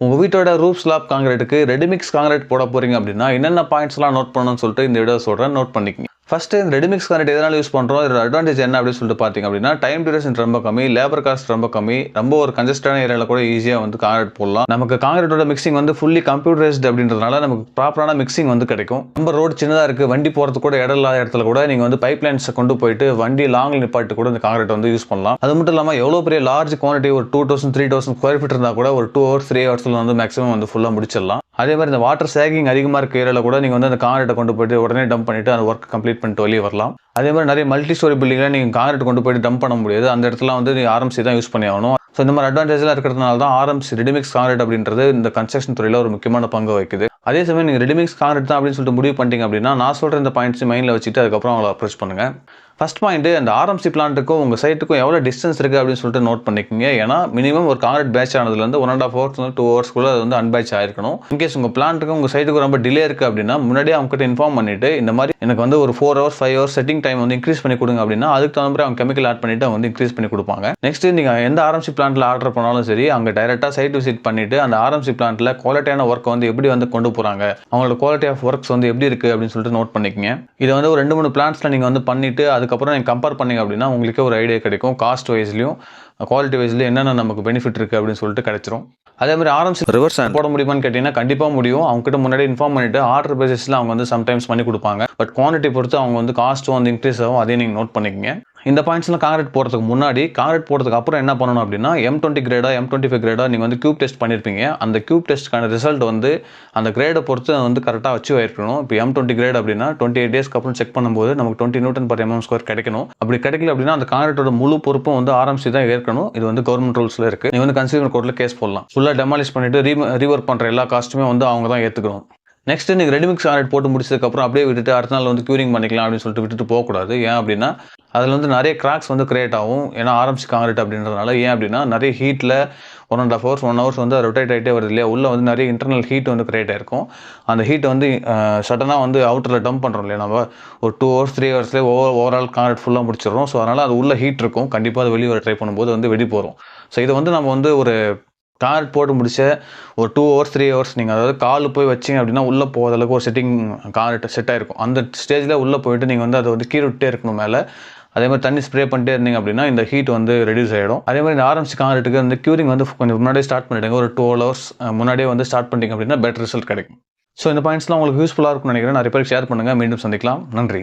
உங்கள் வீட்டோட roof slab காங்கிரீட்டுக்கு readymix concrete போட போகிறீங்க அப்படின்னா என்னென்ன பாயிண்ட்ஸ்லாம் நோட் பண்ணணும்னு சொல்லிட்டு இந்த வீடியோ சொல்கிறேன், நோட் பண்ணிக்கங்க. ஃபஸ்ட்டு இந்த ரெடிமிக்ஸ் காங்கிரீட் எதனால் யூஸ் பண்ணுறோம், இதோட அட்வான்டேஜ் என்ன அப்படின்னு சொல்லிட்டு பார்த்தீங்க அப்படின்னா டைம் டியூரேஷன் ரொம்ப கம்மி, லேபர் காஸ்ட் ரொம்ப கம்மி, ரொம்ப ஒரு கன்ஜஸ்டான ஏரியாவில் கூட ஈஸியாக வந்து காங்கிரீட் போடலாம். நமக்கு காங்கிரீட்டோட மிக்சிங் வந்து ஃபுல்லி கம்ப்யூட்டரைஸ்ட் அப்படின்றதுனால நமக்கு ப்ராப்பரான மிக்சிங் வந்து கிடைக்கும். நம்ம ரோடு சின்னதாக இருக்குது, வண்டி போகிறதுக்கு கூட இடம் இல்லாத இடத்துல கூட நீங்கள் வந்து பைப் லைன்ஸை கொண்டு போயிட்டு வண்டி லாங்கில் நிப்பாட்டு கூட இந்த காங்கிரீட் வந்து யூஸ் பண்ணலாம். அது மட்டும் இல்லாமல் எவ்வளோ பெரிய லார்ஜ் குவான்டிட்டி ஒரு 2000 3000 ஸ்கொயர் ஃபீட் இருந்தால் கூட ஒரு 2 hours 3 hours வந்து மேக்ஸிமம் வந்து ஃபுல்லாக முடிச்சிடலாம். அதே மாதிரி இந்த வாட்டர் சேகிங் அதிகமாக இருக்க ஏரியாவில் கூட நீங்கள் வந்து அந்த காங்கிரீட்டை கொண்டு போயிட்டு உடனே டம்ப் பண்ணிவிட்டு அந்த ஒர்க் கம்ப்ளீட் பண்ணிட்டு வெளியே வரலாம். அதே மாதிரி நிறைய மல்டி ஸ்டோரி பில்டிங்கில் நீங்கள் காங்கிரீட் கொண்டு போயிட்டு டம்ப் பண்ண முடியாது, அந்த இடத்துல வந்து நீங்கள் ஆர்எம்சி தான் யூஸ் பண்ணி ஆகணும். ஸோ இந்த மாதிரி அட்வான்டேஜ்லாம் இருக்கிறதுனால தான் ஆர்எம்சி ரெடிமிக்ஸ் காங்கிரீட் அப்படின்றது இந்த கன்ஸ்ட்ரக்ஷன் துறையில் ஒரு முக்கியமான பங்கு வகிக்குது. அதே சமயம் நீங்கள் ரெடிமிக்ஸ் காங்கிரீட் தான் அப்படின்னு சொல்லிட்டு முடிவு பண்ணிட்டீங்க அப்படின்னா நான் சொல்கிற இந்த பாயிண்ட்ஸ் மைண்டில் வச்சுட்டு அதுக்கப்புறம் அவங்களை அப்ரோச் பண்ணுங்கள். ஃபர்ஸ்ட் பாயிண்ட், அந்த ஆர்எம்சி பிளான்ட்டுக்கும் உங்கள் சைட்டுக்கும் எவ்வளோ டிஸ்டன்ஸ் இருக்குது அப்படின்னு சொல்லிட்டு நோட் பண்ணிக்கோங்க. ஏன்னா மினிமம் ஒரு காங்கிரீட் பேட்ச் ஆனதுலேருந்து 1.5 hours 2 hours அது வந்து அன்பேட்ச் ஆயிருக்கணும். இன்கேஸ் உங்கள் பிளான்ட்டுக்கும் உங்கள் சைட்டுக்கும் ரொம்ப டிலே இருக்குது அப்படின்னா முன்னாடியே அவங்ககிட்ட இன்ஃபார்ம் பண்ணிட்டு இந்த மாதிரி எனக்கு வந்து ஒரு 4 hours 5 hours செட்டிங் டைம் வந்து இன்க்ரீஸ் பண்ணி கொடுங்க அப்படின்னா அதுக்கு தகுந்த மாதிரி அவங்க கெமிக்கல் ஆட் பண்ணிட்டு அவங்க வந்து இன்க்ரீஸ் பண்ணி கொடுப்பாங்க. நெக்ஸ்ட் நீங்கள் எந்த ஆர்எம்சி பிளான்ட்டில் ஆர்டர் பண்ணாலும் சரி, அங்கே டைரெக்டாக சைட் விசிட் பண்ணிட்டு அந்த ஆர்எம்சி பிளான்ட்டில் குவாலிட்டியான ஒர்க் வந்து எப்படி வந்து கொண்டு போகிறாங்க, அவங்களோட குவாலிட்டி ஆஃப் ஒர்க்ஸ் வந்து எப்படி இருக்குது அப்படின்னு சொல்லிட்டு நோட் பண்ணிக்கங்க. இதை வந்து ஒரு 2-3 பிளான்ட்ஸில் நீங்கள் வந்து பண்ணிவிட்டு அதுக்கப்புறம் நீங்கள் கம்பேர் பண்ணி அப்படின்னா உங்களுக்கு ஒரு ஐடியா கிடைக்கும். காஸ்ட் வைஸ்லையும் குவாலிட்டி வைஸ்லையும் என்னென்ன நமக்கு பெனிஃபிட் இருக்குது அப்படின்னு சொல்லிட்டு கிடைச்சிரும். அதே மாதிரி ஆர்எம்சி ரிவர்ஸ் போட முடியுமான்னு கேட்டிங்கன்னா கண்டிப்பாக முடியும். அவங்க கிட்ட முன்னாடி இன்ஃபார்ம் பண்ணிட்டு ஆர்டர் பேசிஸில் அவங்க வந்து சம்டைம்ஸ் பண்ணி கொடுப்பாங்க. பட் குவான்டிட்டி பொறுத்து அவங்க வந்து காஸ்ட்டும் வந்து இன்க்ரீஸ் ஆகும், அதையும் நீங்கள் நோட் பண்ணிக்கங்க. இந்த பாயிண்ட்ஸ்லாம் காங்கிரீட் போடுறதுக்கு முன்னாடி, காங்கிரீட் போடுறதுக்கு அப்புறம் என்ன பண்ணணும் அப்படின்னா M20 கிரேடா M25 கிரேடா நீங்கள் வந்து கியூப் டெஸ்ட் பண்ணியிருப்பீங்க. அந்த கியூப் டெஸ்ட்டுக்கான ரிசல்ட் வந்து அந்த கிரேடை பொறுத்து வந்து கரெக்டாக அச்சீவ் ஆயிருக்கணும். இப்போ M20 கிரேட் அப்படின்னா 28 days அப்புறம் செக் பண்ணும்போது நமக்கு 20 Newton/mm² கிடைக்கணும். அப்படி கிடைக்கல அப்படின்னா அந்த காங்கிரீட்டோட முழு பொறுப்பும் வந்து ஆர்எம்சி தான் ஏற்கணும். இது வந்து கவர்மெண்ட் ரூல்ஸில் இருக்குது. நீங்கள் வந்து கன்சியூமர் கோர்ட்டில் கேஸ் போடலாம். ஃபுல்லாக டெமாலிஷ் பண்ணிட்டு ரீவொர்க் பண்ணுற எல்லா காஸ்ட்டுமே வந்து அவங்க தான் ஏற்றுக்கணும். நெக்ஸ்ட் நீங்கள் ரெடிமிக்ஸ் காங்கிரீட் போட்டு முடிச்சதுக்கப்புறம் அப்படியே விட்டுட்டு அடுத்த நாள் வந்து க்யூரிங் பண்ணிக்கலாம் அப்படின்னு சொல்லிட்டு விட்டுட்டு போகக்கூடாது. ஏன் அப்படின்னா அதில் வந்து நிறைய கிராக்ஸ் வந்து கிரியேட் ஆகும். ஏன்னா ஆர்எம்சி காங்கிரீட் அப்படின்றதுனால. ஏன் அப்படின்னா நிறைய ஹீட்டில் 1.5 hours 1 hours வந்து ரொட்டேட் ஆகிட்டே வருது இல்லையா, உள்ளே வந்து நிறைய இன்டர்னல் ஹீட் வந்து கிரியேட் ஆயிருக்கும். அந்த ஹீட்டை வந்து சடனாக வந்து அவுட்டரில் டம்ப் பண்ணுறோம் இல்லையா, நம்ம ஒரு 2 hours 3 hours ஓவரால் காங்கிரீட் ஃபுல்லாக முடிச்சிடுறோம். ஸோ அதனால் அது உள்ள ஹீட் இருக்கும், கண்டிப்பாக அது வெளியே வர ட்ரை பண்ணும்போது வந்து வெடி போகிறோம். ஸோ இதை வந்து நம்ம வந்து ஒரு காங்கிரீட் போட்டு முடிச்ச ஒரு 2 hours 3 hours நீங்கள் அதாவது கால் போய் வச்சிங்க அப்படின்னா உள்ளே போகிற அளவுக்கு ஒரு செட்டிங் காங்கிரீட் செட் ஆகிருக்கும். அந்த ஸ்டேஜில் உள்ளே போயிட்டு நீங்கள் வந்து அதை வந்து கீழே விட்டே இருக்கணும் மேலே. அதே மாதிரி தண்ணி ஸ்ப்ரே பண்ணிட்டே இருந்தீங்க அப்படின்னா இந்த ஹீட் வந்து ரெடியூஸ் ஆகிடும். அதே மாதிரி இந்த ஆர்எம்சி காங்கிரீட்டுக்கு வந்து க்யூரிங் வந்து கொஞ்சம் முன்னாடியே ஸ்டார்ட் பண்ணிவிடுங்க. ஒரு 12 hours முன்னாடியே வந்து ஸ்டார்ட் பண்ணிட்டீங்க அப்படின்னா பெட்டர் ரிசல்ட் கிடைக்கும். ஸோ இந்த பாயிண்ட்ஸ்லாம் உங்களுக்கு யூஸ்ஃபுல்லாக இருக்கும்னு நினைக்கிறேன். நிறைய பேருக்கு ஷேர் பண்ணுங்கள். மீண்டும் சந்திக்கலாம். நன்றி.